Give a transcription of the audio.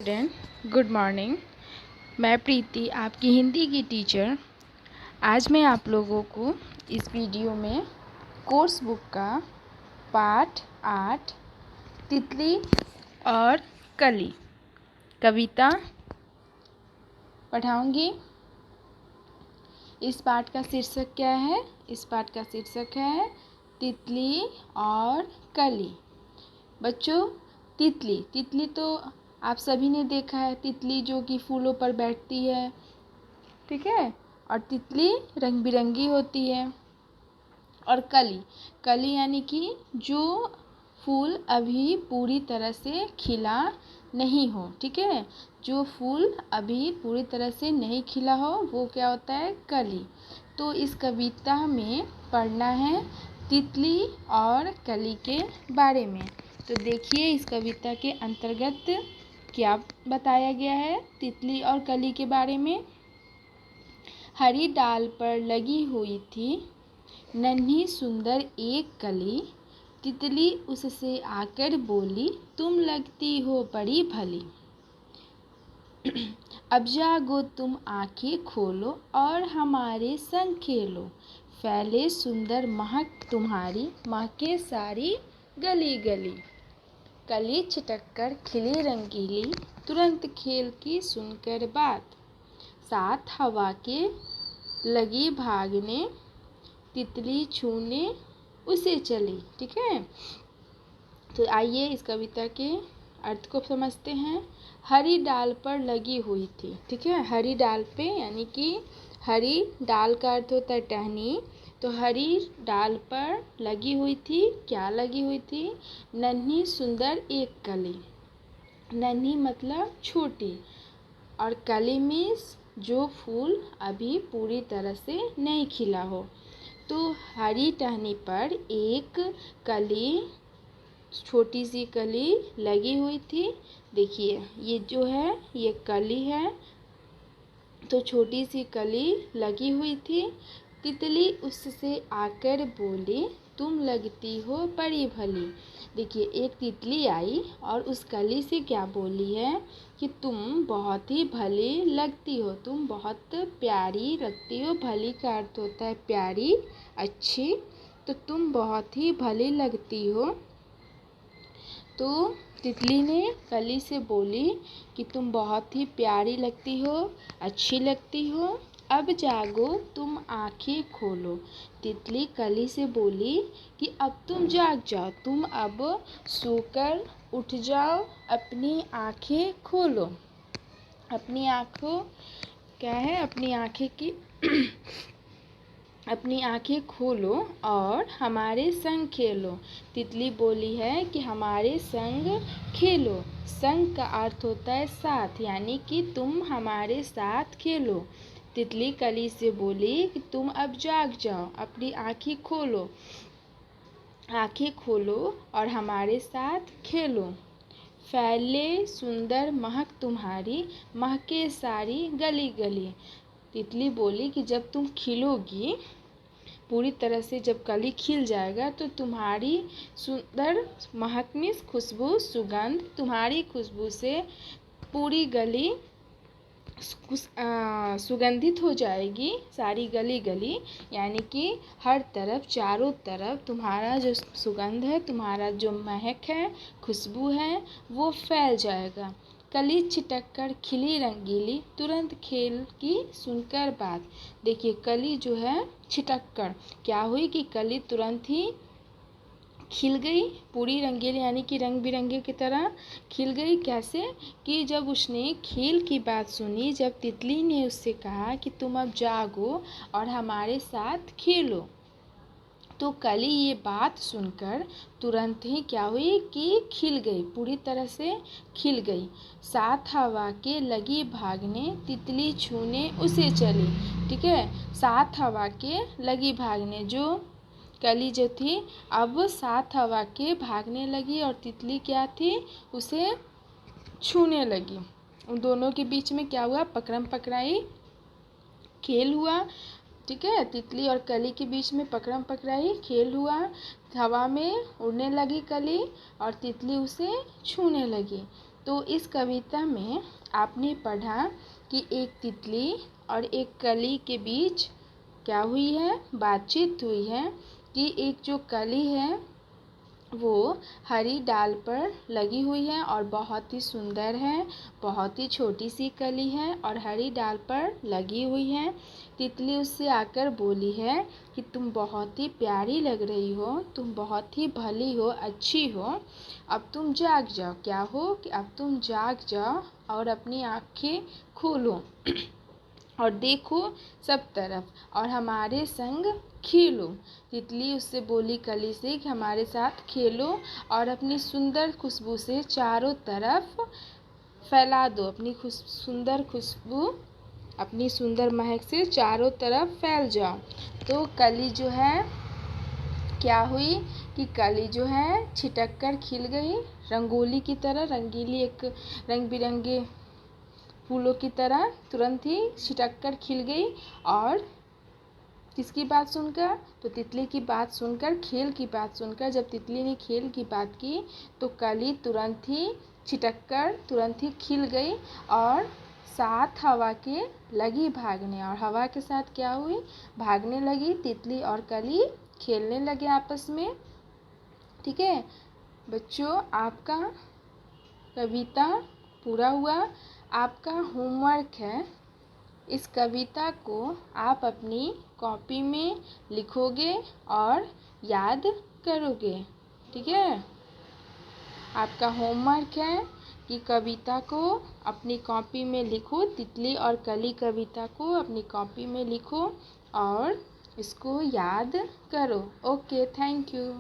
Student, good morning. मैं प्रीति, आपकी हिंदी की टीचर। आज मैं आप लोगों को इस वीडियो में कोर्स बुक का पाठ 8 तितली और कली कविता पढ़ाऊंगी। इस पाठ का शीर्षक क्या है? इस पाठ का शीर्षक है तितली और कली। बच्चों, तितली तो आप सभी ने देखा है, तितली जो कि फूलों पर बैठती है, ठीक है। और तितली रंग बिरंगी होती है। और कली यानी कि जो फूल अभी पूरी तरह से खिला नहीं हो, ठीक है। जो फूल अभी पूरी तरह से नहीं खिला हो वो क्या होता है? कली। तो इस कविता में पढ़ना है तितली और कली के बारे में। तो देखिए इस कविता के अंतर्गत क्या बताया गया है तितली और कली के बारे में। हरी डाल पर लगी हुई थी नन्ही सुंदर एक कली। तितली उससे आकर बोली, तुम लगती हो बड़ी भली। अब जागो तुम आंखें खोलो और हमारे संग खेलो। फैले सुंदर महक तुम्हारी, महके सारी गली गली। कली छिटक कर खिली रंगीली, तुरंत खेल की सुनकर बात। साथ हवा के लगी भागने, तितली छूने उसे चली, ठीक है। तो आइए इस कविता के अर्थ को समझते हैं। हरी डाल पर लगी हुई थी, ठीक है। हरी डाल पे यानी कि हरी डाल का अर्थ होता है टहनी। तो हरी डाल पर लगी हुई थी, क्या लगी हुई थी? नन्ही सुंदर एक कली। नन्ही मतलब छोटी, और कली मीन्स जो फूल अभी पूरी तरह से नहीं खिला हो। तो हरी टहनी पर एक कली, छोटी सी कली लगी हुई थी। देखिए ये जो है ये कली है, तो छोटी सी कली लगी हुई थी। तितली उससे आकर बोली, तुम लगती हो बड़ी भली। देखिए एक तितली आई और उस कली से क्या बोली है कि तुम बहुत ही भली लगती हो, तुम बहुत प्यारी लगती हो। भली का अर्थ होता है प्यारी, अच्छी। तो तुम बहुत ही भली लगती हो। तो तितली ने कली से बोली कि तुम बहुत ही प्यारी लगती हो, अच्छी लगती हो। अब जागो तुम आंखें खोलो। तितली कली से बोली कि अब तुम जाग जाओ, तुम अब सोकर उठ जाओ, अपनी आंखें खोलो। अपनी आंखों क्या है? अपनी आंखें की अपनी आंखें खोलो और हमारे संग खेलो। तितली बोली है कि हमारे संग खेलो। संग का अर्थ होता है साथ, यानी कि तुम हमारे साथ खेलो। तितली कली से बोली कि तुम अब जाग जाओ, अपनी आंखें खोलो। आंखें खोलो और हमारे साथ खेलो। फैले सुंदर महक तुम्हारी, महके सारी गली गली। तितली बोली कि जब तुम खिलोगी पूरी तरह से, जब कली खिल जाएगा तो तुम्हारी सुंदर महक मीन्स खुशबू, सुगंध, तुम्हारी खुशबू से पूरी गली सुगंधित हो जाएगी, सारी गली गली। यानी कि हर तरफ, चारों तरफ तुम्हारा जो सुगंध है, तुम्हारा जो महक है, खुशबू है, वो फैल जाएगा। कली छिटक कर खिली रंगीली, तुरंत खेल की सुनकर बात। देखिए कली जो है छिटक कर क्या हुई कि कली तुरंत ही खिल गई, पूरी रंगीली यानी कि रंग बिरंगे की तरह खिल गई। कैसे? कि जब उसने खेल की बात सुनी, जब तितली ने उससे कहा कि तुम अब जागो और हमारे साथ खेलो, तो कली ये बात सुनकर तुरंत ही क्या हुई कि खिल गई, पूरी तरह से खिल गई। साथ हवा के लगी भागने, तितली छूने उसे चली, ठीक है। साथ हवा के लगी भागने, जो कली जो थी अब साथ हवा के भागने लगी और तितली क्या थी? उसे छूने लगी। उन दोनों के बीच में क्या हुआ? पकड़म पकड़ाई खेल हुआ, ठीक है। तितली और कली के बीच में पकड़म पकड़ाई खेल हुआ। हवा में उड़ने लगी कली और तितली उसे छूने लगी। तो इस कविता में आपने पढ़ा कि एक तितली और एक कली के बीच क्या हुई है, बातचीत हुई है कि एक जो कली है वो हरी डाल पर लगी हुई है और बहुत ही सुंदर है, बहुत ही छोटी सी कली है और हरी डाल पर लगी हुई है। तितली उससे आकर बोली है कि तुम बहुत ही प्यारी लग रही हो, तुम बहुत ही भली हो, अच्छी हो, अब तुम जाग जाओ। क्या हो कि अब तुम जाग जाओ और अपनी आँखें खोलो और देखो सब तरफ और हमारे संग खेलो। तितली उससे बोली कली से कि हमारे साथ खेलो और अपनी सुंदर खुशबू से चारों तरफ फैला दो, अपनी सुंदर खुशबू, अपनी सुंदर महक से चारों तरफ फैल जाओ। तो कली जो है क्या हुई कि कली जो है छिटक कर खिल गई, रंगोली की तरह, रंगीली एक रंग बिरंगे फूलों की तरह तुरंत ही छिटक कर खिल गई। और किसकी बात सुनकर, तो तितली की बात सुनकर, खेल की बात सुनकर। जब तितली ने खेल की बात की तो कली तुरंत ही छिटक कर तुरंत ही खिल गई और साथ हवा के लगी भागने। और हवा के साथ क्या हुई, भागने लगी। तितली और कली खेलने लगे आपस में। ठीक है बच्चों, आपका कविता पूरा हुआ। आपका होमवर्क है, इस कविता को आप अपनी कॉपी में लिखोगे और याद करोगे। ठीक है, आपका होमवर्क है कि कविता को अपनी कॉपी में लिखो, तितली और कली कविता को अपनी कॉपी में लिखो और इसको याद करो। Okay, thank you.